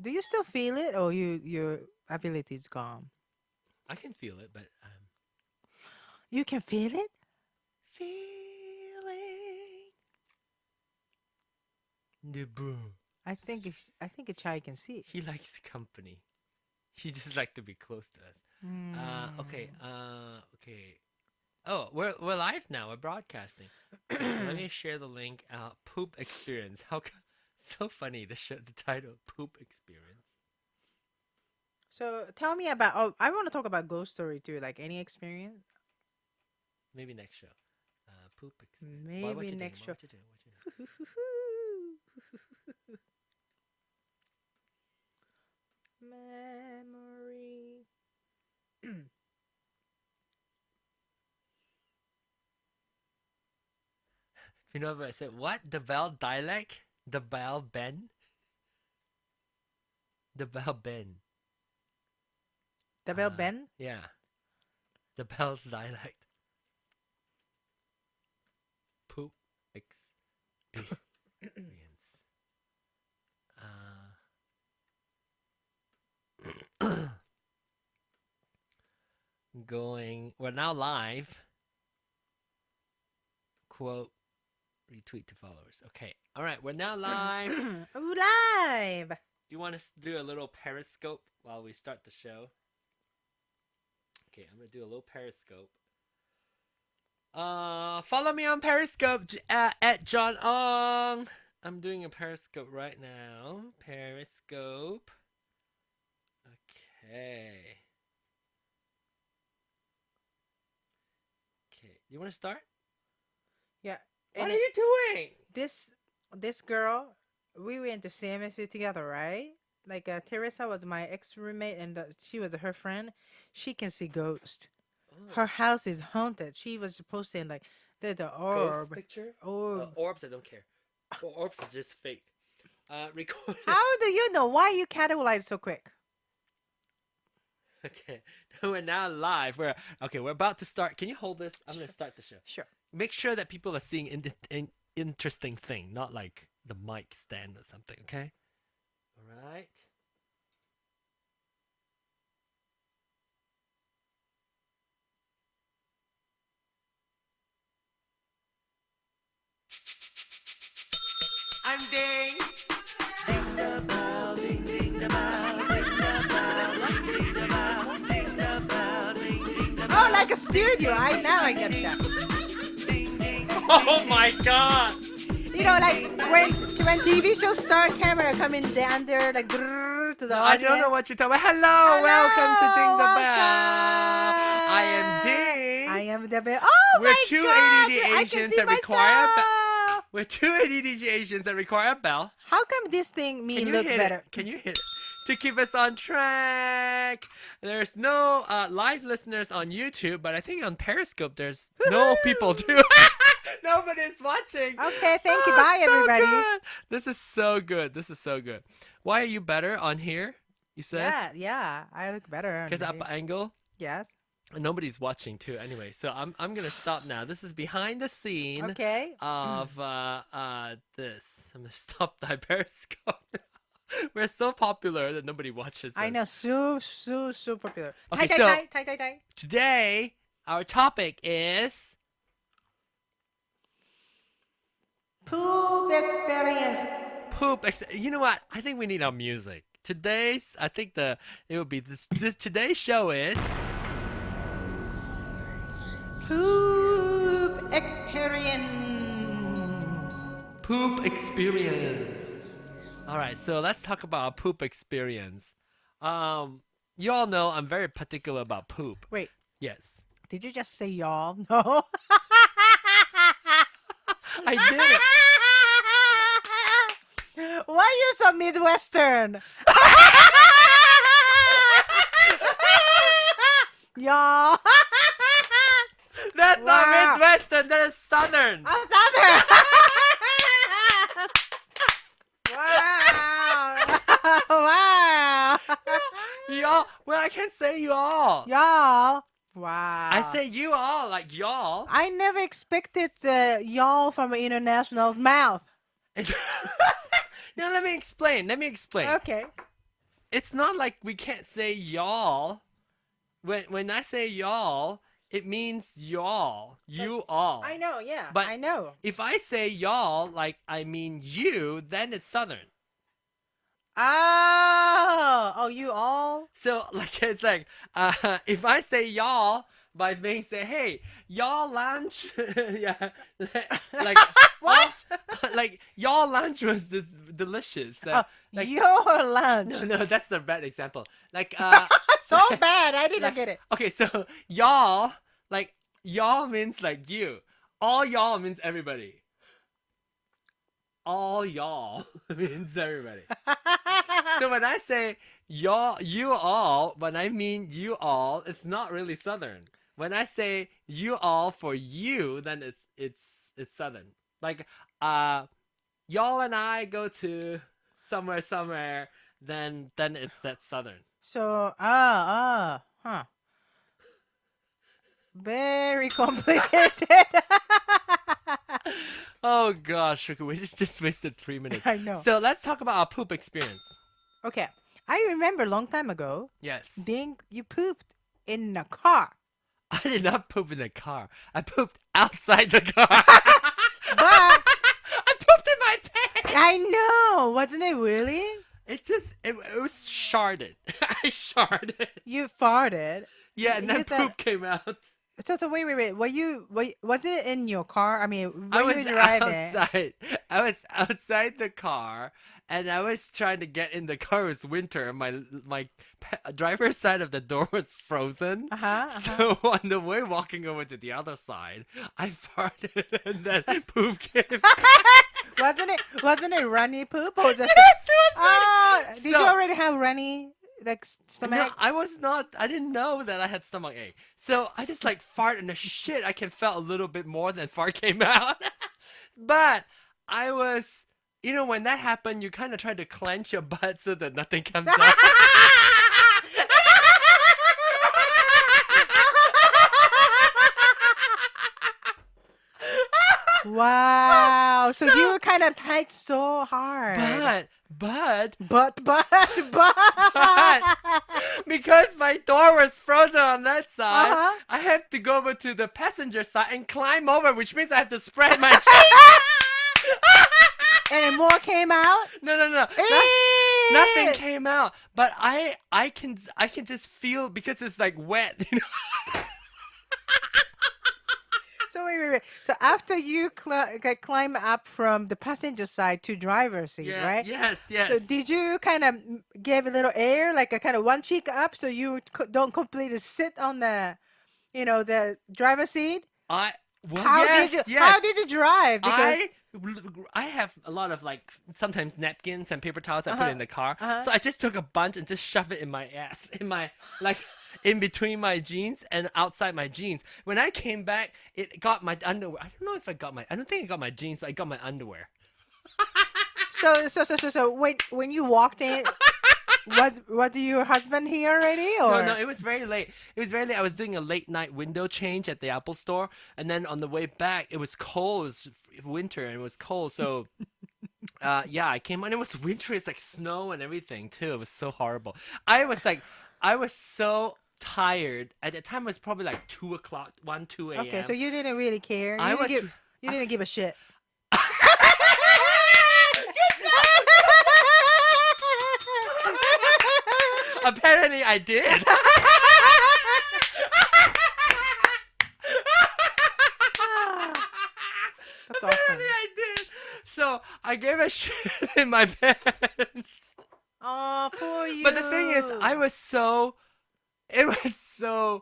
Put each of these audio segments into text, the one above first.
Do you still feel it, or your ability is gone? I can feel it, but You can feel it. feeling the bro. I think a child can see it. He likes company. He just like to be close to us. Okay. Mm. Okay. Oh, we're live now. We're broadcasting. Okay, so let me share the link. Poop experience. So funny. The title, poop experience. So tell me about. Oh, I want to talk about ghost story too. Like any experience? Maybe next show. Poop experience. Why? What Maybe you doing? next show. What you doing? What you doing? Memory. You know what I said? What? The Bell dialect? The Bell Ben? The Bell Ben. The bell Ben. Yeah. The Bell's dialect. Poop experience. Going. We're now live. Quote. Retweet to followers. Okay. All right. We're now live. Ooh, live. Do you want us to do a little periscope while we start the show? Okay, I'm gonna do a little periscope. Follow me on Periscope at John Ong. I'm doing a Periscope right now. Periscope. Okay. Okay. You want to start? Yeah. What And are you doing? this girl, we went to CMSU together, right? Like Teresa was my ex roommate, and she was her friend. She can see ghosts. Oh, Her house is haunted. She was posting like the ghost orb. picture? Orb. Orbs, I don't care. Well, orbs are just fake. Record. How do you know? Why you categorize so quick? Okay, we're now live. We're about to start. Can you hold this? I'm gonna Sure. start the show. Sure. Make sure that people are seeing an interesting thing, not like the mic stand or something. Okay. All right. I'm Ding. Ding the bell, ding ding the bell, ding the bell, ding ding the bell, ding the bell, ding ding the bell. Oh, like a studio. I get that. Ding ding. Oh my God. You know, like when TV shows start, camera come in the under like brrr, to the I audience. don't know what you're talking about. Hello, welcome to Ding the Bell. I am Ding. I am the bell. Oh We're my two God! ADD I can Asians see that require a bell. myself. We're two ADD Asians that require a bell. How come this thing me Can you look hit better? it? Can you hit it? To keep us on track. There's no live listeners on YouTube, but I think on Periscope there's no people too. Nobody's watching. Okay, thank you. Bye, so everybody. good. This is so good. This is so good. Why are you better on here? You said? Yeah, I look better. Because up angle. Yes. Nobody's watching too anyway, so I'm gonna stop now. This is behind the scene Okay. of this. I'm gonna stop the Periscope. We're so popular that nobody watches us. I know, so popular. Okay, Tai, so tai, tai, tai, tai. today our topic is Poop experience. poop. You know what? I think we need our music. I think it would be this today's show is Poop experience. poop experience. All right, so let's talk about our poop experience. You all know I'm very particular about poop. Wait, Yes, did you just say y'all? No. I did it. Why you so Midwestern? Y'all. That's Wow. not Midwestern. That is Southern. Another. Wow. Wow. Y'all. Well, I can't say you all. Y'all. Wow. I say you all, like y'all. I never expected y'all from an international's mouth. No, let me explain. Okay. it's not like we can't say y'all. When I say y'all, it means y'all, Like, you I all. know, yeah, But I know. if I say y'all, like I mean you, then it's Southern. Oh, oh, you all? So like it's like if I say y'all by being say hey y'all lunch yeah like all What? like y'all lunch was delicious Oh, like your no, lunch. no, that's a bad example. Like, So bad, I didn't like, get it. okay, so y'all, like, y'all means like you. All y'all means everybody. All y'all means everybody. So when I say y'all, you all, when I mean you all, it's not really Southern. When I say you all for you, then it's Southern. Like, uh, y'all and I go to somewhere, then it's that Southern. So, huh. Very complicated. Oh gosh, okay, we just wasted 3 minutes. I know. So let's talk about our poop experience. Okay. I remember a long time ago, Yes. Ding, you pooped in a car. I did not poop in the car. I pooped outside the car. But I pooped in my pants. I know, wasn't it really? It was sharded. I sharded. You farted. Yeah, and You then thought poop came out. so wait. Was it in your car? I mean, I were was you driving? outside. I was outside the car, and I was trying to get in the car. It was winter, and my driver's side of the door was frozen. Uh-huh, uh-huh. So on the way walking over to the other side, I farted, and then poop came. Wasn't it runny poop or just Yes, it was oh, funny. did you already have runny like No, stomach? I was not. I didn't know that I had stomach ache. So I just like fart and the shit. I can felt a little bit more than fart came out. But I was, when that happened, you kind of try to clench your butt so that nothing comes out. Wow. So you So, were kind of tight so hard. but, But but, because my door was frozen on that side, uh-huh. I have to go over to the passenger side and climb over, which means I have to spread my cheeks. And then more came out. No, no, no. Nothing came out. But I can just feel because it's like wet. So wait. So after you climb up from the passenger side to driver's seat, Yeah. right? Yes. So Yes. did you kind of give a little air, like a kind of one cheek up, so you don't completely sit on the driver's seat? I. Well. How did Yes. you Yes. how did you drive? Because I I have a lot of like sometimes napkins and paper towels I put uh-huh, in the car. uh-huh. So I just took a bunch and just shove it in my ass, in my like in between my jeans and outside my jeans. When I came back, it got my underwear. I don't know if I don't think I got my jeans, but I got my underwear. So when you walked in, what do your husband hear already No, no, or? it was very late. It was very late. I was doing a late night window change at the Apple store, and then on the way back, it was cold. It was winter and it was cold, so yeah, I came on. It was winter. It's like snow and everything too. It was so horrible. I was so tired. At the time, it was probably like 2 o'clock, 2 Okay, so a.m. you didn't really care. I was. You didn't give a shit. Apparently, I did. That's Apparently, awesome. I did. So I gave a shit in my pants. Oh, poor But the thing is, you. I was so. It was so.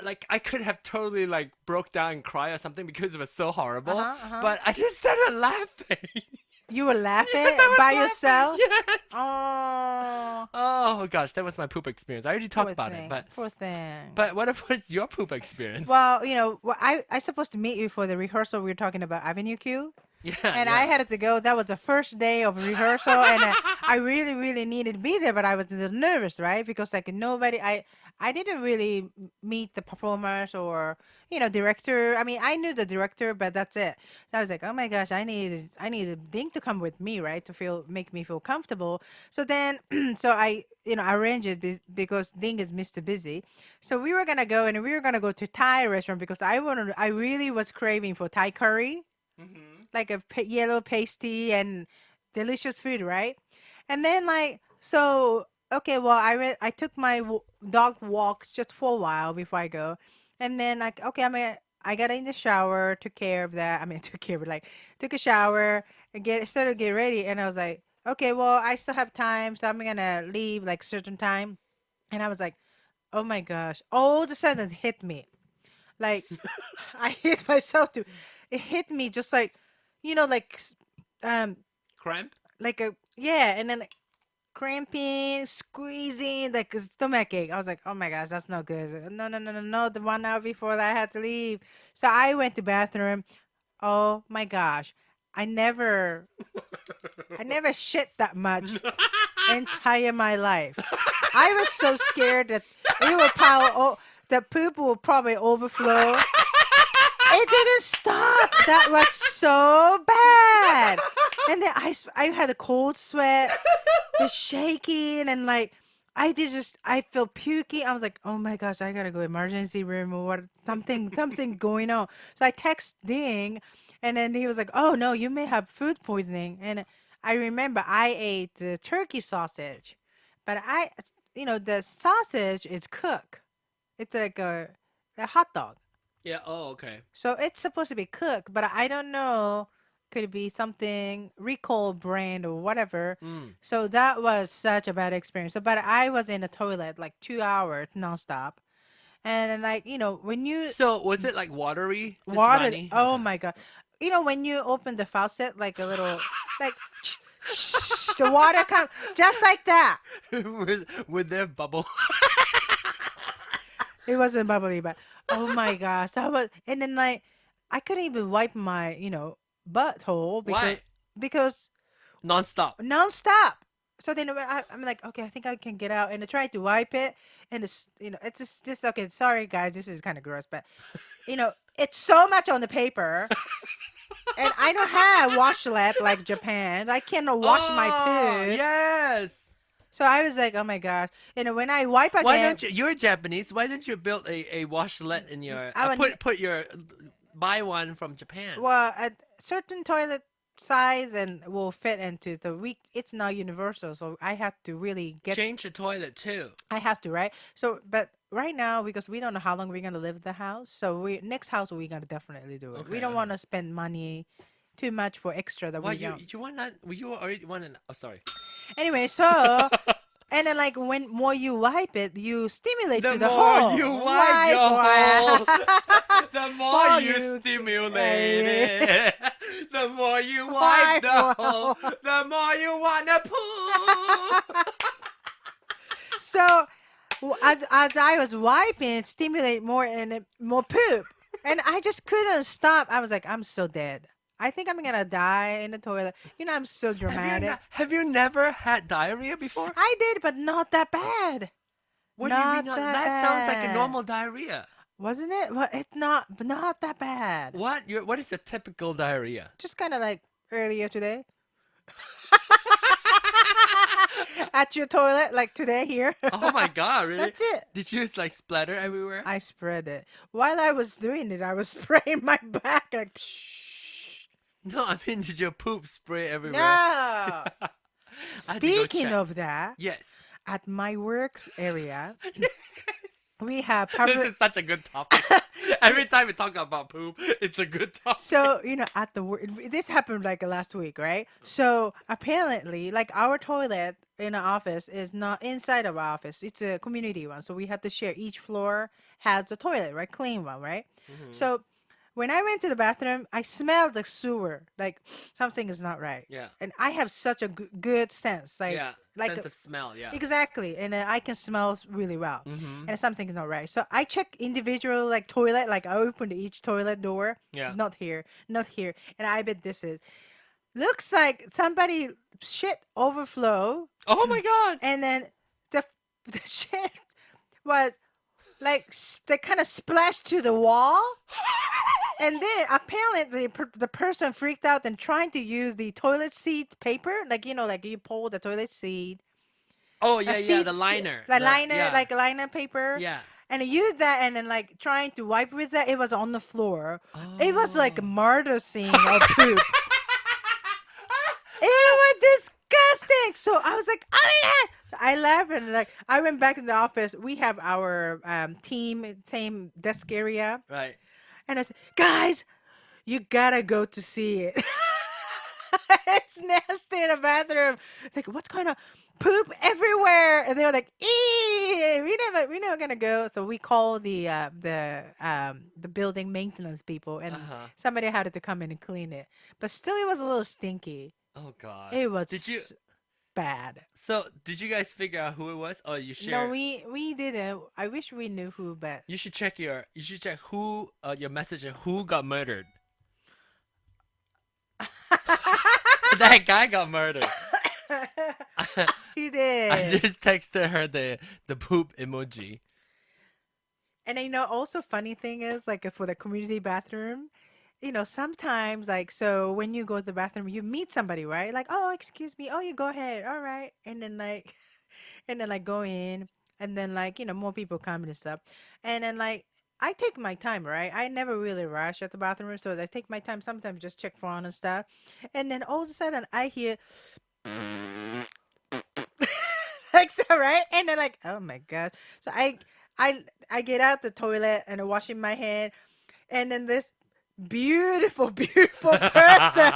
Like I could have totally like broke down and cry or something because it was so horrible. Uh-huh, uh-huh. But I just started laughing. You were laughing Yes, I was by laughing. yourself? Yes. Oh, Oh gosh, that was my poop experience. I already talked poor about thing. it, but Poor thing. what was your poop experience? Well, I supposed to meet you for the rehearsal. We were talking about Avenue Q, Yeah, and I yeah. had to go. That was the first day of rehearsal, and I really, really needed to be there, but I was a little nervous, right? Because like nobody, I didn't really meet the performers or director. I mean, I knew the director, but that's it. So I was like, oh my gosh, I need a Ding to come with me, right, to make me feel comfortable. So then, so I arrange it because Ding is Mr. Busy. So we were gonna go and we were gonna go to Thai restaurant because I really was craving for Thai curry, Mm-hmm. like a yellow pasty and delicious food, right? And then like so okay, well I took my dog walks just for a while before I go, and then like okay I got in the shower, took care of that. I mean took care of it, like took a shower and started to get ready, and I was like okay, well I still have time, so I'm gonna leave like certain time, and I was like oh my gosh, all of a sudden it hit me like I hit myself too. It hit me just like, like, um, Cramp? like a yeah, and then like, cramping, squeezing, like a stomach ache. I was like, oh my gosh, that's not good. No, no, no, no, no. The 1 hour before that, I had to leave. So I went to bathroom. Oh my gosh, I never, I never shit that much entire my life. I was so scared that it would probably, the poop will probably overflow. It didn't stop. That was so bad. And then I had a cold sweat, the shaking, and like I feel puky. I was like, oh my gosh, I gotta go emergency room or what? Something going on. So I text Ding, and then he was like, oh no, you may have food poisoning. And I remember I ate the turkey sausage, but the sausage is cooked. It's like a hot dog. Yeah. Oh, okay. So it's supposed to be cooked, but I don't know. Could it be something recall brand or whatever? Mm. So that was such a bad experience. So, but I was in the toilet like 2 hours nonstop, and then like when you So was it like watery? Just watered, runny? oh Okay. my god, when you open the faucet like a little like the water come just like that. With their bubble. It wasn't bubbly, but oh my gosh, that was. And then like I couldn't even wipe my butthole Why? because Non-stop. nonstop. So then I'm like, okay, I think I can get out, and I tried to wipe it, and it's just okay. Sorry guys, this is kind of gross, but it's so much on the paper, and I don't have washlet like Japan. I cannot wash my Oh, poo. yes. So I was like, oh my gosh, when I wipe Why again, don't you? You're Japanese. Why don't you build a washlet in your? I would. Put your buy one from Japan. Well, a certain toilet size and will fit into the week. It's not universal, so I have to really get. Change the toilet too. I have to, right? So, but right now because we don't know how long we're gonna live in the house, so we next house we're gonna definitely do it. We Okay. don't want to spend money too much for extra that Why we don't. you want that? You already want an. Oh, sorry. Anyway, so. And then, like, when more you wipe it, you stimulate The to the more hole. you wipe your hole, the more While you you stimulate it. The more you Wipe wipe the your hole, hole. the more you wanna poo. So, as I was wiping, stimulate more and more poop. And I just couldn't stop. I was like, I'm so dead. I think I'm gonna die in the toilet. I'm so dramatic. Have you never had diarrhea before? I did, but not that bad. What do you mean? Not that That sounds like a bad. normal diarrhea. Wasn't it? Well, it's not that bad. What is a typical diarrhea? Just kind of like earlier today. At your toilet, like today here. Oh my god, really? That's it. Did you like splatter everywhere? I spread it. While I was doing it, I was spraying my back like psh. No, I mean, did your poop spray everywhere? No. I had to go Speaking check. of that, Yes. at my work area, we have This public. is such a good topic. Every time we talk about poop, it's a good topic. So, at the work, this happened like last week, right? So, apparently, like our toilet in our office is not inside of our office. It's a community one. So, we have to share. Each floor has a toilet, right? Clean one, right? Mhm. So, when I went to the bathroom, I smelled the sewer. Like something is not right. Yeah. And I have such a good sense. Like, Yeah. like Sense of smell. Yeah. exactly. And I can smell really well. Mm-hmm. And something is not right. So I check individual like toilet. Like I opened each toilet door. Yeah. Not here. Not here. And I bet this is. Looks like somebody shit overflow. Oh my god. And then the shit was like they kind of splashed to the wall. And then apparently the person freaked out and trying to use the toilet seat paper, like like you pull the toilet seat, Oh yeah, yeah, the sheets, liner. the The liner, yeah. like liner paper, Yeah. and I used that, and then like trying to wipe with that, it was on the floor. It was like a Oh. murder scene of poop. It was disgusting. So I was like, oh my god. So I laughed and like I went back in the office. We have our team desk area, Right. and I said, guys, you gotta go to see it. It's nasty in the bathroom. Like, what's going on? Poop everywhere. And they were like, "Ee, we're never gonna go." So we call the building maintenance people, and Uh-huh. somebody had to come in and clean it. But still, it was a little stinky. Oh gosh. It Did you was bad. so did you guys figure out who it was? Or you No, share we didn't. I wish we knew who, but you should check who your message and who got murdered. That guy got murdered. he I did. just texted her the poop emoji. And also funny thing is like for the community bathroom, sometimes like so when you go to the bathroom, you meet somebody, right? Like, oh, excuse me, oh, you go ahead, all right, and then like, and then like go in, and then like more people come and stuff, and then like I take my time, right? I never really rush at the bathroom, so I take my time. Sometimes just check phone and stuff, and then all of a sudden I hear like so, right? And then like, oh my gosh. So I get out the toilet and I'm washing my hand, and then this beautiful, beautiful person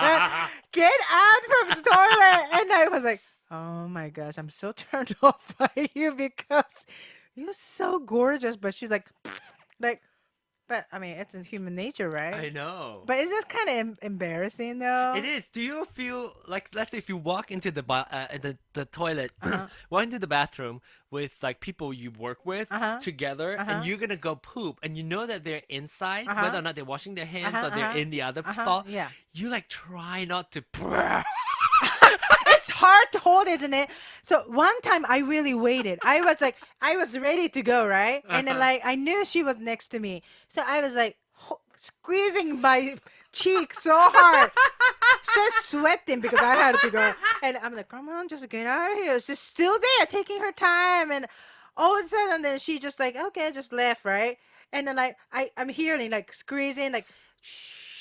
get out from the toilet, and I was like, oh my gosh, I'm so turned off by you because you're so gorgeous. But she's like, but I mean, it's in human nature, right? I know. But is this kind of embarrassing though? It is. Do you feel like, let's say, if you walk into the toilet, Uh huh. walk into the bathroom with like people you work with Uh huh. together, Uh and huh. you're gonna go poop, and you know that they're inside, Uh whether huh. or not they're washing their Uh hands huh. or Uh they're huh. in the other Uh huh. stall, Yeah. you like try not to. It's hard to hold, isn't it? So one time I really waited. I was ready to go, right? And then Uh-huh. like I knew she was next to me, so I was like squeezing my cheek so hard, so sweating because I had to go. And I'm like, come on, just get out of here. She's still there, taking her time, and all of a sudden, then she just like, okay, just left, right? And then like I'm hearing like squeezing, like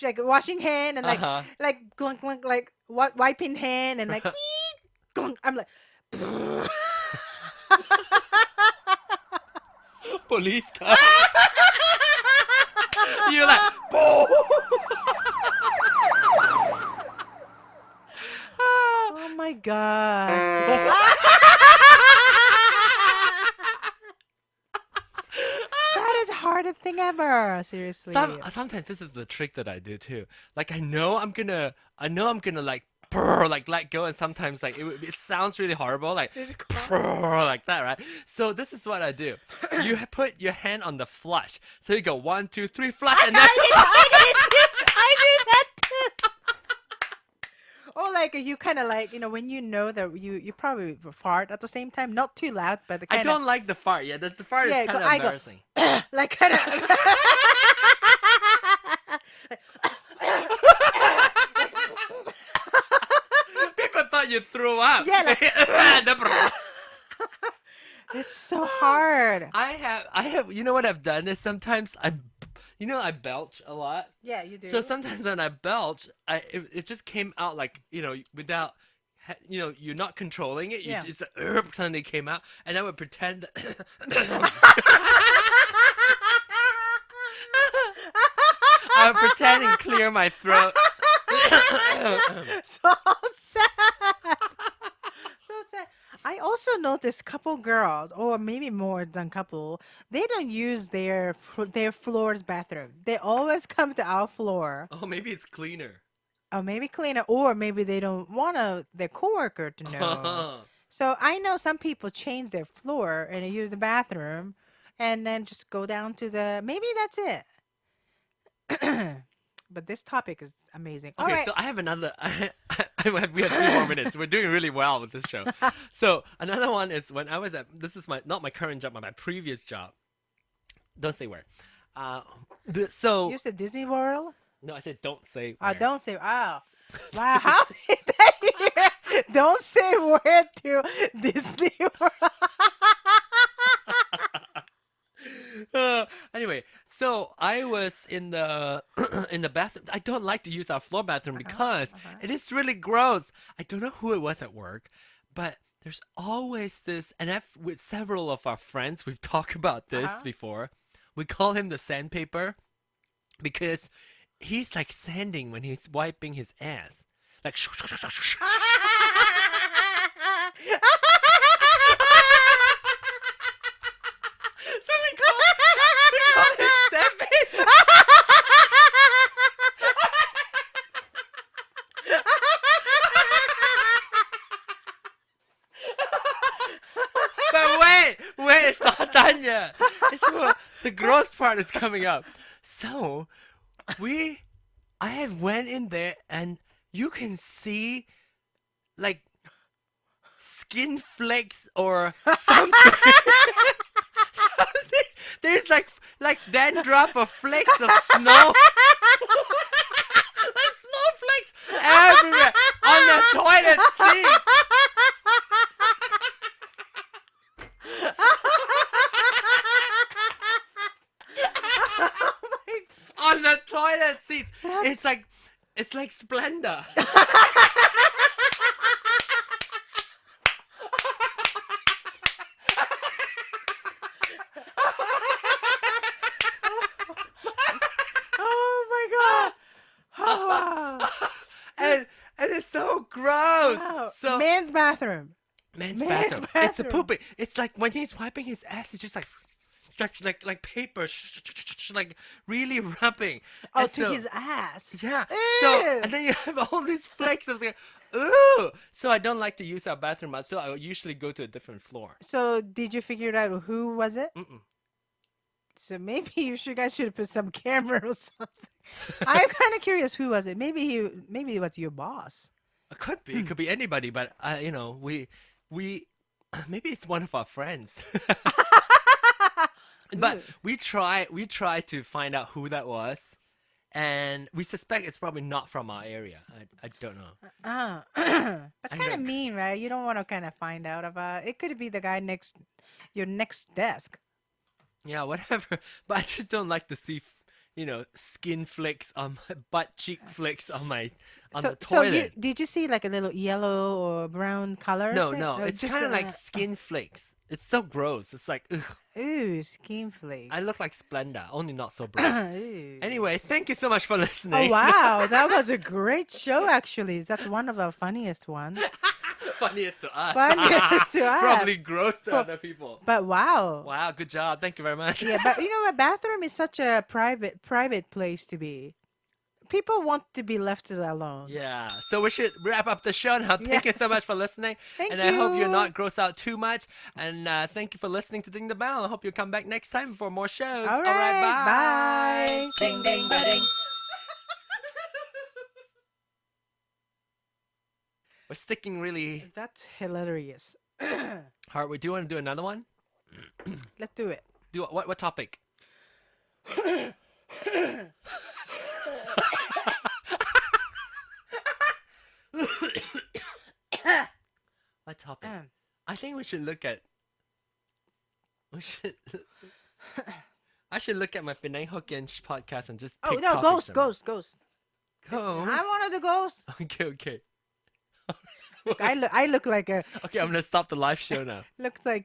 like washing hand and Uh-huh. like glunk glunk like wiping hand and like glunk. I'm like Police come. You're like, boom. oh my god. That is the hardest thing ever. Seriously. Sometimes this is the trick that I do too. Like I know I'm gonna like like let go, and sometimes like it sounds really horrible, like It's like that, right? So this is what I do. You put your hand on the flush, so you go 1, 2, 3, flush, and then I did that too. Or like you kind of like when you know that you probably fart at the same time, not too loud, but the I kind of don't like the fart. Yeah, the fart is yeah. kind of I go embarrassing. like kind of. People thought you threw up. Yeah, like it's so hard. I have, you know what I've done is sometimes I belch a lot. Yeah, you do. So sometimes when I belch, it just came out like, without, you're not controlling it. You Yeah. just suddenly came out, and I would pretend that I would pretend and clear my throat. So sad. So sad. I also noticed couple girls, or maybe more than couple, they don't use their floor's bathroom. They always come to our floor. Oh, maybe it's cleaner. Or maybe cleaner, or maybe they don't want their coworker to know. So I know some people change their floor and they use the bathroom, and then just go down to the. Maybe that's it. But this topic is amazing. All Okay, right. so I have another. We have 3 more minutes. We're doing really well with this show. So another one is when I was at, this is not my current job, but my previous job. Don't say where. Uh, so You said Disney World? no, I said don't say Oh, where. don't say. Oh, wow. How did that hear? Don't say where to Disney World. in the in the bathroom. I don't like to use our floor bathroom Uh-huh. because Uh-huh. it is really gross. I don't know who it was at work, but there's always this, and I've with several of our friends, we've talked about this Uh-huh. before. We call him the sandpaper because he's like sanding when he's wiping his ass. Like so we call him sandpaper. But wait, it's not done yet. The gross part is coming up. So we I have went in there and you can see like skin flakes or something. Something- There's like dandruff or flakes of snow. Like snowflakes everywhere on the toilet seat. On the toilet seats. It's like Splendor. Oh my god! Oh wow! and it's so gross. Wow. So Man's bathroom. men's Man's bathroom. It's a bathroom. poopy. It's like when he's wiping his ass, it's just like stretch like paper, like really rubbing. Oh, And to so- his ass. Yeah. So Ew. and then you have all these flakes of like, ooh. So I don't like to use our bathroom much. So I usually go to a different floor. So did you figure out who was it? Mm-mm. So maybe guys should have put some camera or something. I'm kind of curious who was it. Maybe it was your boss. It could be. It could be anybody. But we maybe it's one of our friends. But Ooh. we try to find out who that was, and we suspect it's probably not from our area. I don't know. That's I kind of know. mean, right? You don't want to kind of find out about. It could be the guy next your next desk. Yeah, whatever. But I just don't like to see, skin flicks on my butt cheek flicks on So the so you toilet. did you see like a little yellow or brown color No, thing? no, Or it's just kind of like skin flakes. It's so gross. It's like, ugh, ooh, skin flakes. I look like Splenda, only not so bright. Ooh. Anyway, thank you so much for Oh listening. wow, that was a great show actually. Is that one of the funniest ones? Funniest to us. Funniest to us. Probably gross to For- other people. But wow. Wow, good job. Thank you very much. Yeah, but you know what? Bathroom is such a private place to be. People want to be left alone. Yeah, so we should wrap up the show now. Thank you so much for listening. Thank and I hope you're you. not grossed out too much. And thank you for listening to Ding the Bell. I hope you come back next time for more shows. All right, bye. bye. Ding, ding, ba, ding. We're sticking really That's hilarious. hard. Do you want to do another one? Let's do it. Do what topic? What topic? I think we should look at. We should. I should look at my Penang Hokkien podcast and just. Oh pick no, topics ghost. Ghost. I'm one of the ghosts. Okay, okay. Look, I look like a Okay, I'm gonna stop the live show now. looks like